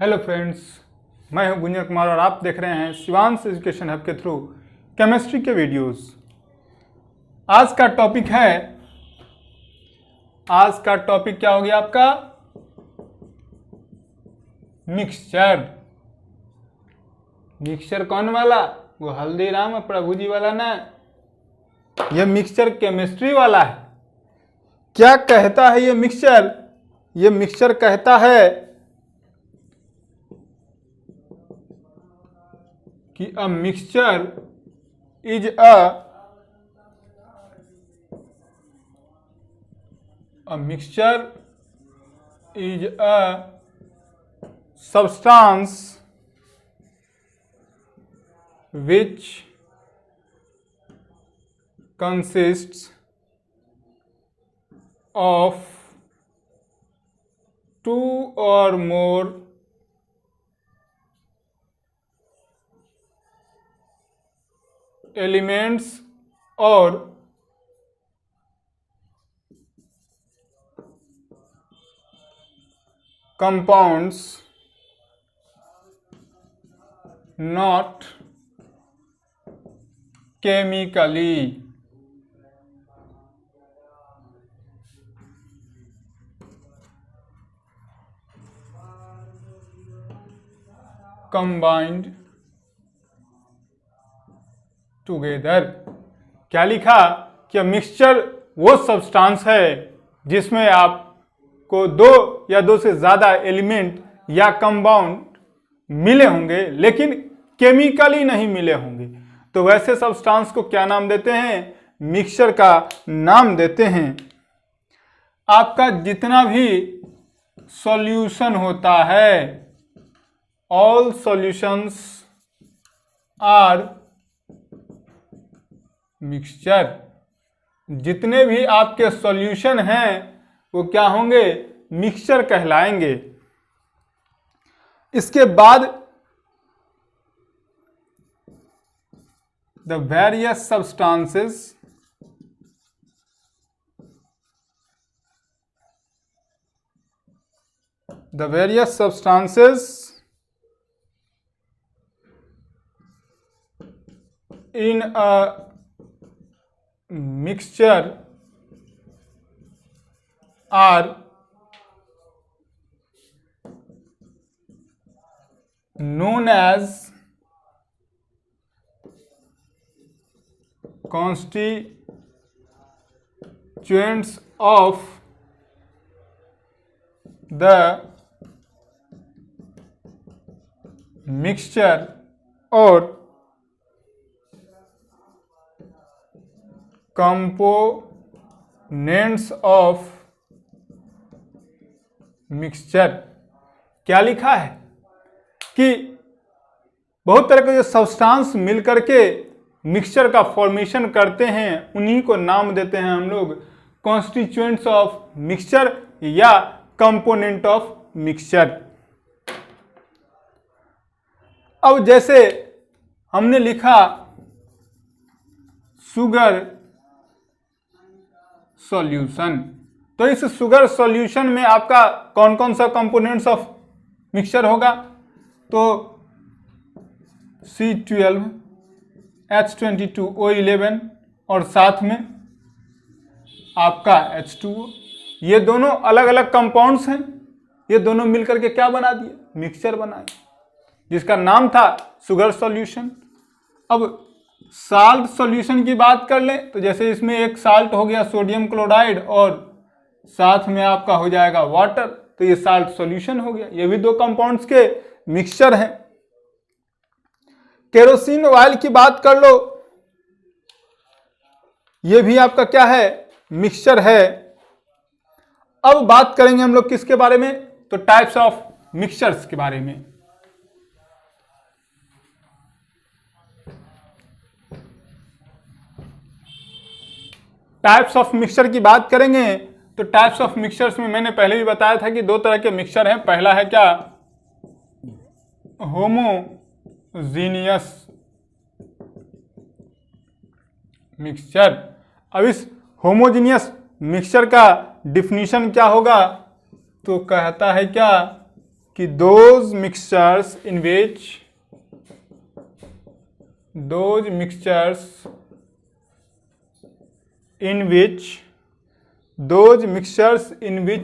Hello friends, मैं हूं गुंजन कुमार और आप देख रहे हैं शिवांश एजुकेशन हब के थ्रू केमिस्ट्री के वीडियोस। आज का टॉपिक क्या हो गया आपका? मिक्सचर। मिक्सचर कौन वाला? वो हल्दीराम और प्रभु जी वाला ना, यह मिक्सचर केमिस्ट्री वाला है। क्या कहता है ये मिक्सचर? ये मिक्सचर कहता है कि a mixture is a substance which consists of two or more elements or compounds not chemically combined together. क्या लिखा कि मिक्सचर वो सब्सटेंस है जिसमें आपको दो या दो से ज्यादा एलिमेंट या कंपाउंड मिले होंगे लेकिन केमिकली नहीं मिले होंगे। तो वैसे सब्सटेंस को क्या नाम देते हैं? मिक्सचर का नाम देते हैं। आपका जितना भी सॉल्यूशन होता है, ऑल सॉल्यूशंस आर मिक्सचर। जितने भी आपके सॉल्यूशन हैं वो क्या होंगे? मिक्सचर कहलाएंगे। इसके बाद the various substances in a mixture are known as constituents of the mixture or components of mixture. क्या लिखा है कि बहुत तरह के जो सब्सटेंस मिलकर के मिक्सचर का फॉर्मेशन करते हैं उन्हीं को नाम देते हैं हम लोग कॉन्स्टिट्यूएंट्स ऑफ मिक्सचर या कंपोनेंट ऑफ मिक्सचर। अब जैसे हमने लिखा शुगर सॉल्यूशन, तो इस शुगर सॉल्यूशन में आपका कौन कौन सा कंपोनेंट्स ऑफ मिक्सचर होगा? तो C12, H22O11 और साथ में आपका H2O। ये दोनों अलग अलग कंपाउंड्स हैं, ये दोनों मिलकर के क्या बना दिए? मिक्सचर बनाए, जिसका नाम था शुगर सॉल्यूशन। अब साल्ट सॉल्यूशन की बात कर लें तो जैसे इसमें एक साल्ट हो गया सोडियम क्लोराइड और साथ में आपका हो जाएगा वाटर, तो ये साल्ट सॉल्यूशन हो गया। ये भी दो कंपाउंड्स के मिक्सचर हैं। केरोसिन ऑयल की बात कर लो, ये भी आपका क्या है? मिक्सचर है। अब बात करेंगे हम लोग किसके बारे में? तो टाइप्स ऑफ मिक्सचर्स के बारे में। टाइप्स ऑफ मिक्सचर की बात करेंगे तो टाइप्स ऑफ मिक्सचर्स में मैंने पहले भी बताया था कि दो तरह के मिक्सचर हैं। पहला है क्या? Homogeneous mixture. अब इस होमोजीनियस मिक्सचर का डिफिनीशन क्या होगा? तो कहता है क्या कि those mixtures in which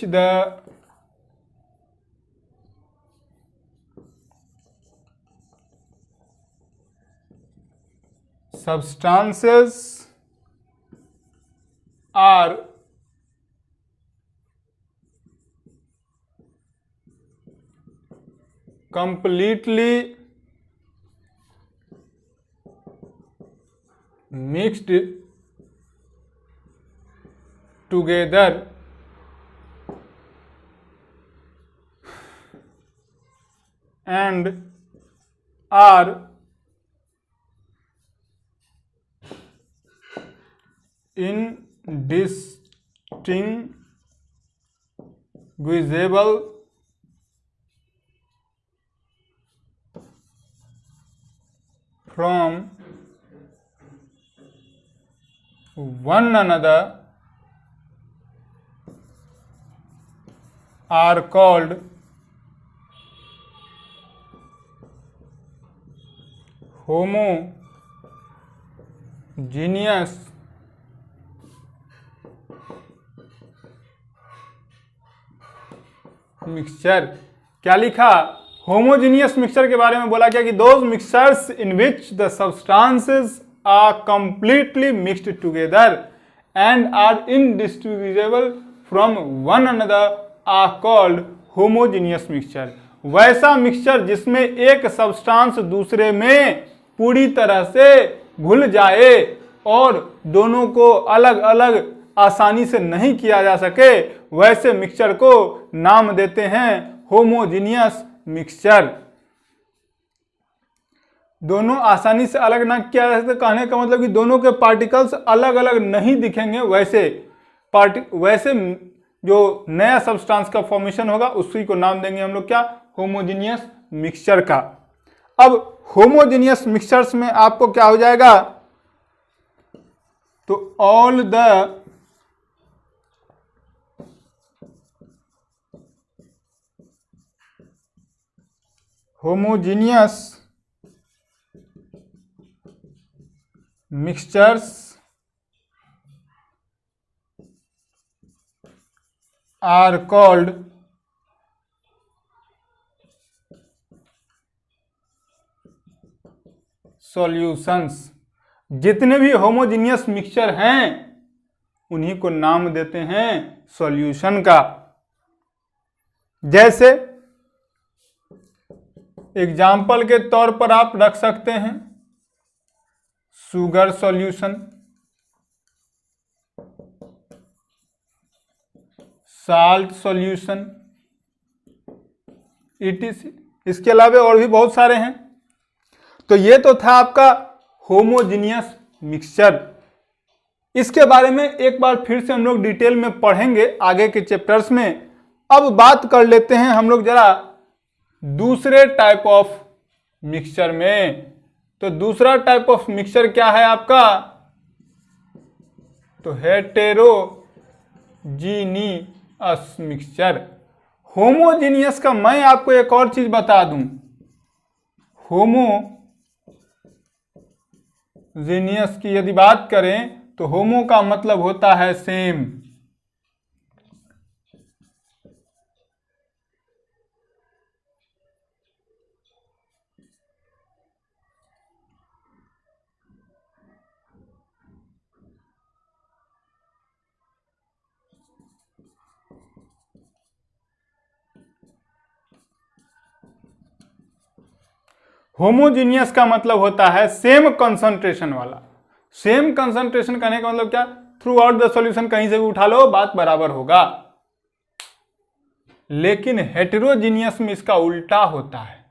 the substances are completely mixed together and are indistinguishable from one another are called homogeneous mixture. क्या लिखा? होमोजीनियस मिक्सचर के बारे में बोला क्या कि those mixtures in which the substances are completely mixed together and are indistinguishable from one another are called homogeneous mixture. वैसा mixture जिसमें एक सब्सटेंस दूसरे में पूरी तरह से घुल जाए और दोनों को अलग अलग आसानी से नहीं किया जा सके, वैसे मिक्सचर को नाम देते हैं होमोजीनियस मिक्सचर। दोनों आसानी से अलग ना किया जा सके कहने का मतलब कि दोनों के पार्टिकल्स अलग अलग नहीं दिखेंगे, वैसे जो नया सब्सटेंस का फॉर्मेशन होगा उसी को नाम देंगे हम लोग क्या? होमोजीनियस मिक्सचर का। अब होमोजीनियस मिक्सचर्स में आपको क्या हो जाएगा? तो all the homogeneous mixtures are called solutions। जितने भी होमोजीनियस मिक्सचर हैं उन्हीं को नाम देते हैं सॉल्यूशन का। जैसे एग्जाम्पल के तौर पर आप रख सकते हैं sugar solution, salt solution, etc.. इसके अलावा और भी बहुत सारे हैं। तो ये तो था आपका होमोजीनियस मिक्सचर। इसके बारे में एक बार फिर से हम लोग डिटेल में पढ़ेंगे आगे के चैप्टर्स में। अब बात कर लेते हैं हम लोग जरा दूसरे टाइप ऑफ मिक्सचर में। तो दूसरा टाइप ऑफ मिक्सचर क्या है आपका? तो हेटेरोजीनियस मिक्सचर। होमोजीनियस का मैं आपको एक और चीज बता दूं, होमोजीनियस की यदि बात करें तो होमो का मतलब होता है सेम, होमोजीनियस का मतलब होता है सेम कंसंट्रेशन वाला। सेम कंसंट्रेशन करने का मतलब क्या? थ्रू आउट द सॉल्यूशन कहीं से भी उठा लो बात बराबर होगा। लेकिन हेटेरोजीनियस में इसका उल्टा होता है।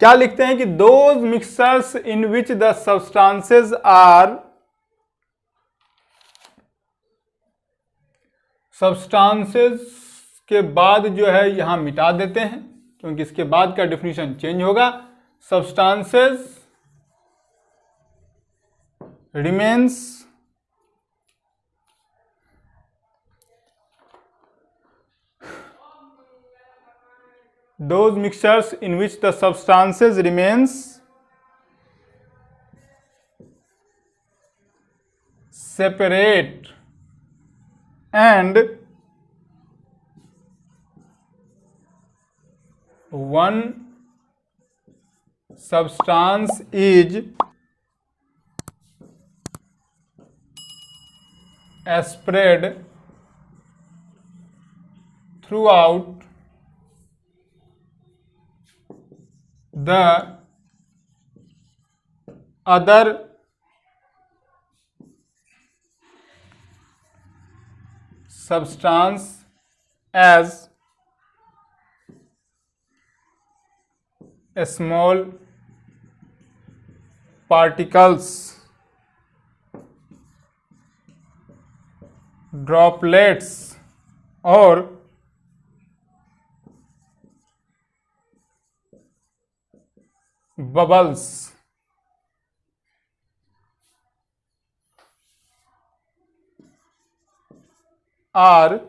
क्या लिखते हैं कि those mixtures in which the substances are, substances के बाद जो है यहां मिटा देते हैं क्योंकि इसके बाद का डेफिनेशन चेंज होगा। Substances remains those mixtures in which the substances remains separate and one substance is spread throughout the other substance as small particles, droplets or bubbles. Are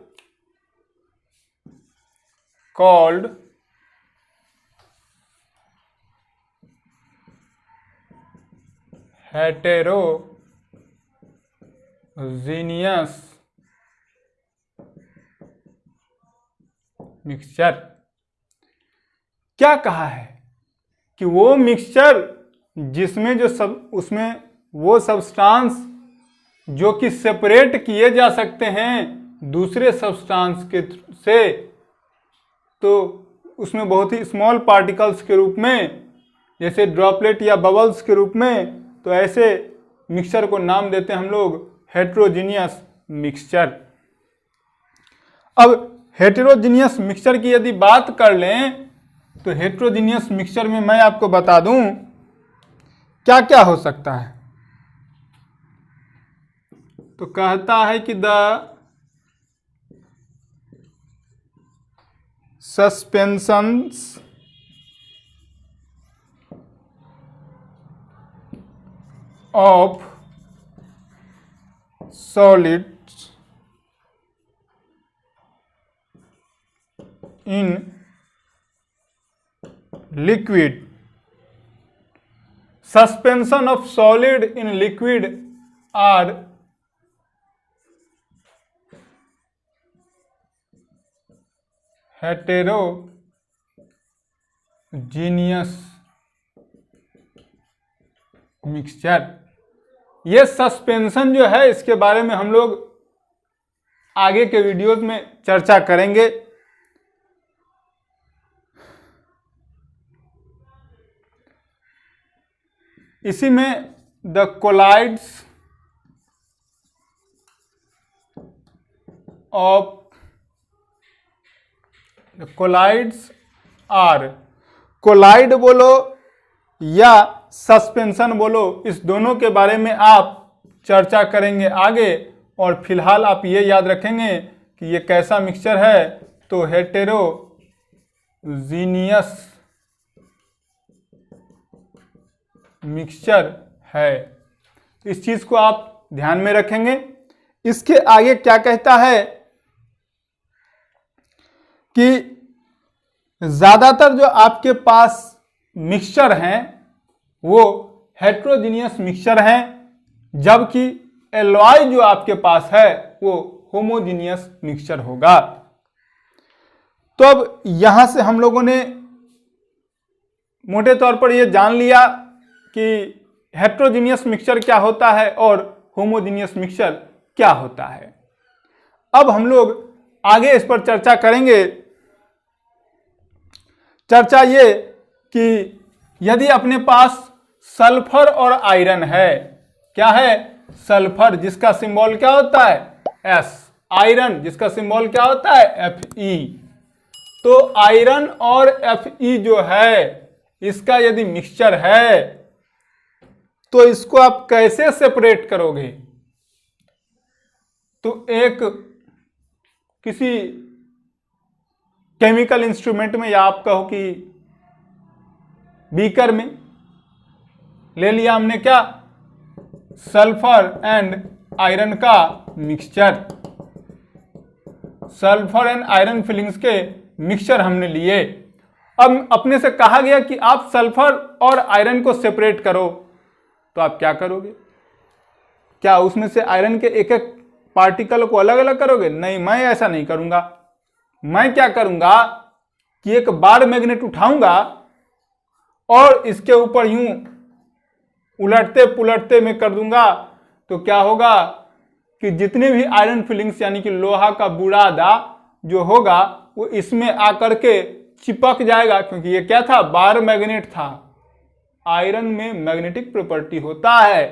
called heterogeneous mixture. क्या कहा है कि वो mixture जिसमें जो सब उसमें वो सब्सटेंस जो कि सेपरेट किए जा सकते हैं दूसरे सब्सटेंस के से, तो उसमें बहुत ही स्मॉल पार्टिकल्स के रूप में, जैसे ड्रॉपलेट या बबल्स के रूप में, तो ऐसे मिक्सचर को नाम देते हैं हम लोग हेटेरोजीनियस मिक्सचर। अब हेटेरोजीनियस मिक्सचर की यदि बात कर लें तो हेटेरोजीनियस मिक्सचर में मैं आपको बता दूं क्या क्या हो सकता है। तो कहता है कि the suspensions of solids in liquid, suspension of solid in liquid are heterogeneous mixture. ये सस्पेंशन जो है इसके बारे में हम लोग आगे के वीडियोज में चर्चा करेंगे। इसी में द कोलाइड्स आर, कोलाइड बोलो या सस्पेंशन बोलो, इस दोनों के बारे में आप चर्चा करेंगे आगे। और फिलहाल आप ये याद रखेंगे कि ये कैसा मिक्सचर है, तो हेटेरोजीनियस मिक्सचर है। इस चीज को आप ध्यान में रखेंगे। इसके आगे क्या कहता है कि ज्यादातर जो आपके पास मिक्सचर हैं वो हेटेरोजीनियस मिक्सचर हैं, जबकि एलॉय जो आपके पास है वो होमोजीनियस मिक्सचर होगा। तो अब यहां से हम लोगों ने मोटे तौर पर यह जान लिया कि हेटेरोजीनियस मिक्सचर क्या होता है और होमोजीनियस मिक्सचर क्या होता है। अब हम लोग आगे इस पर चर्चा करेंगे। चर्चा ये कि यदि अपने पास सल्फर और आयरन है, क्या है, सल्फर जिसका सिंबल क्या होता है एस, आयरन जिसका सिंबल क्या होता है Fe, तो आयरन और Fe जो है इसका यदि मिक्सचर है तो इसको आप कैसे सेपरेट करोगे। तो एक किसी केमिकल इंस्ट्रूमेंट में या आप कहो कि बीकर में ले लिया हमने क्या, सल्फर एंड आयरन का mixture, sulphur and iron filings के मिक्सचर हमने लिए। अब अपने से कहा गया कि आप सल्फर और आयरन को सेपरेट करो, तो आप क्या करोगे? क्या उसमें से आयरन के एक एक पार्टिकल को अलग अलग करोगे? नहीं, मैं ऐसा नहीं करूंगा। मैं क्या करूंगा कि एक बार मैग्नेट उठाऊंगा और इसके ऊपर यूं उलटते पुलटते मैं कर दूंगा, तो क्या होगा कि जितने भी आयरन फिलिंग्स यानी कि लोहा का बुरादा जो होगा वो इसमें आकर के चिपक जाएगा, क्योंकि ये क्या था? बार मैग्नेट था। आयरन में मैग्नेटिक प्रॉपर्टी होता है,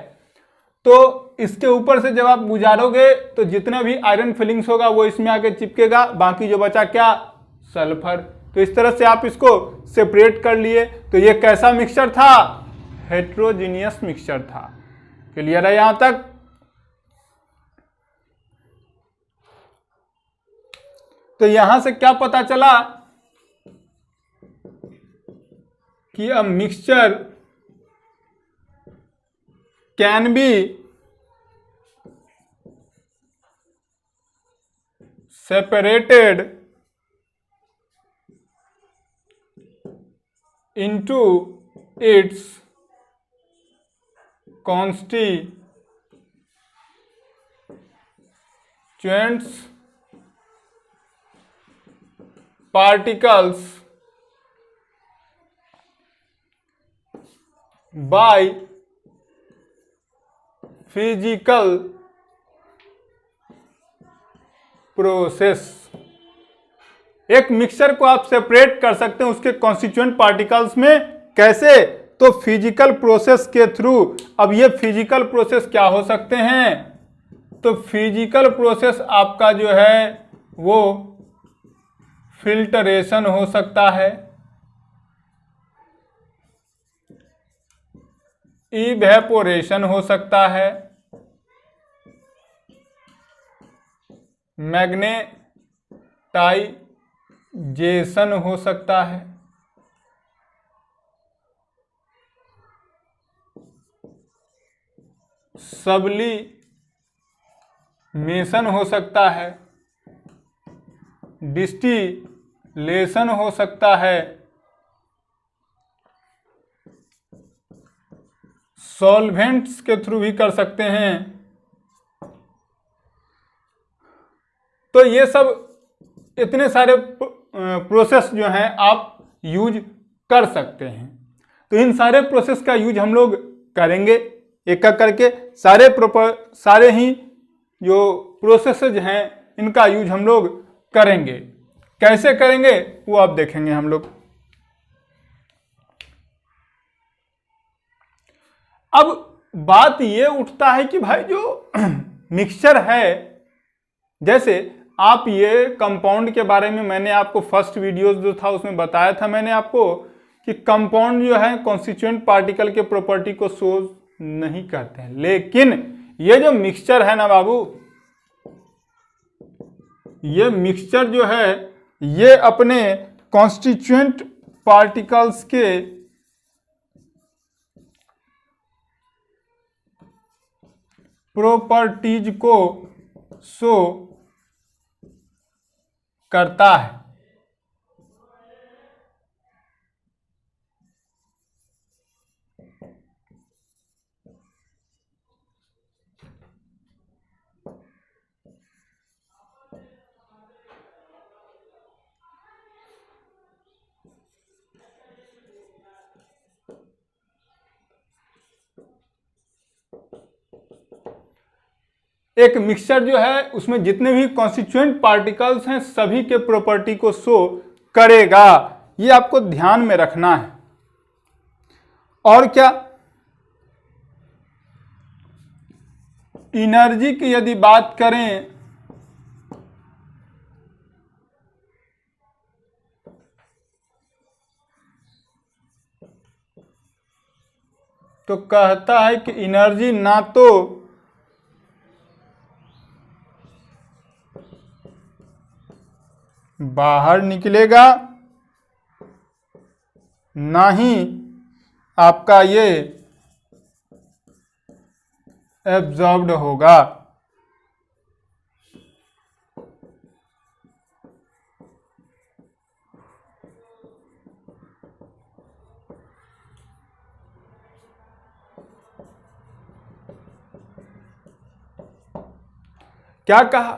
तो इसके ऊपर से जब आप गुजारोगे तो जितना भी आयरन फिलिंग्स होगा वो इसमें आके चिपकेगा, बाकी जो बचा क्या? सल्फर। तो इस तरह से आप इसको सेपरेट कर लिए। तो ये कैसा मिक्सचर था? हेट्रोजीनियस मिक्सचर था। क्लियर है यहां तक? तो यहां से क्या पता चला कि a mixture can be separated into its constituents particles by physical process. एक मिक्सचर को आप सेपरेट कर सकते हैं उसके कॉन्स्टिट्यूएंट पार्टिकल्स में। कैसे? तो फिजिकल प्रोसेस के थ्रू। अब ये फिजिकल प्रोसेस क्या हो सकते हैं? तो फिजिकल प्रोसेस आपका जो है वो फिल्टरेशन हो सकता है, इवेपोरेशन हो सकता है, मैग्नेटाइजेशन हो सकता है, सब्लिमेशन हो सकता है, डिस्टिलेशन हो सकता है, सॉल्वेंट्स के थ्रू भी कर सकते हैं। तो ये सब इतने सारे प्रोसेस जो हैं आप यूज कर सकते हैं। तो इन सारे प्रोसेस का यूज हम लोग करेंगे एक एक करके। सारे ही जो प्रोसेसेज हैं इनका यूज हम लोग करेंगे। कैसे करेंगे वो आप देखेंगे हम लोग। अब बात ये उठता है कि भाई जो मिक्सचर है, जैसे आप ये कंपाउंड के बारे में मैंने आपको फर्स्ट वीडियोस जो था उसमें बताया था मैंने आपको कि कंपाउंड जो है कॉन्स्टिट्यूएंट पार्टिकल के प्रॉपर्टी को शो नहीं करते हैं, लेकिन ये जो मिक्सचर है ना बाबू, ये मिक्सचर जो है ये अपने कॉन्स्टिट्यूएंट पार्टिकल्स के प्रॉपर्टीज को शो करता है। एक मिक्सचर जो है उसमें जितने भी कॉन्स्टिट्यूएंट पार्टिकल्स हैं सभी के प्रॉपर्टी को शो करेगा, ये आपको ध्यान में रखना है। और क्या, एनर्जी की यदि बात करें तो कहता है कि एनर्जी ना तो बाहर निकलेगा ना ही आपका ये एब्जॉर्ब्ड होगा। क्या कहा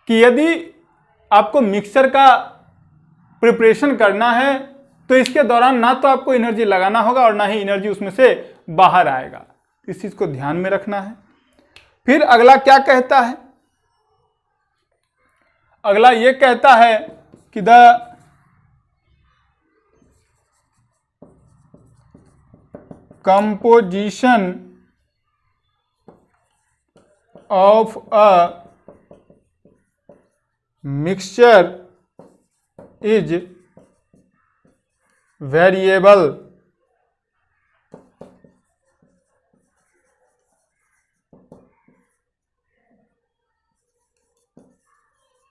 कि यदि आपको मिक्सचर का प्रिपरेशन करना है तो इसके दौरान ना तो आपको एनर्जी लगाना होगा और ना ही एनर्जी उसमें से बाहर आएगा। इस चीज को ध्यान में रखना है। फिर अगला क्या कहता है, अगला ये कहता है कि the composition of a mixture is variable.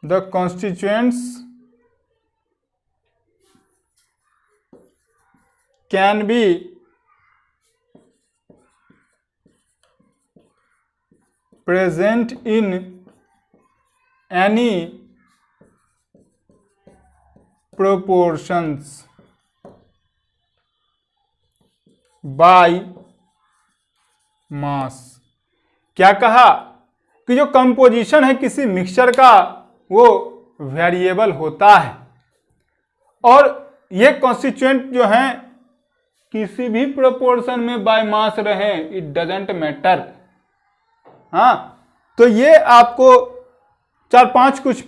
The constituents can be present in any proportions by mass। क्या कहा कि जो कंपोजिशन है किसी मिक्सचर का वो वेरिएबल होता है और ये कॉन्स्टिट्यूएंट जो हैं किसी भी प्रोपोर्शन में बाय मास रहे, इट डजेंट मैटर। हाँ, तो ये आपको 4-5 कुछ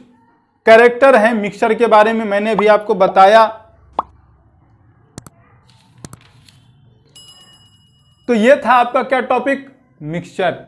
कैरेक्टर हैं मिक्सचर के बारे में मैंने भी आपको बताया। तो ये था आपका क्या टॉपिक, मिक्सचर।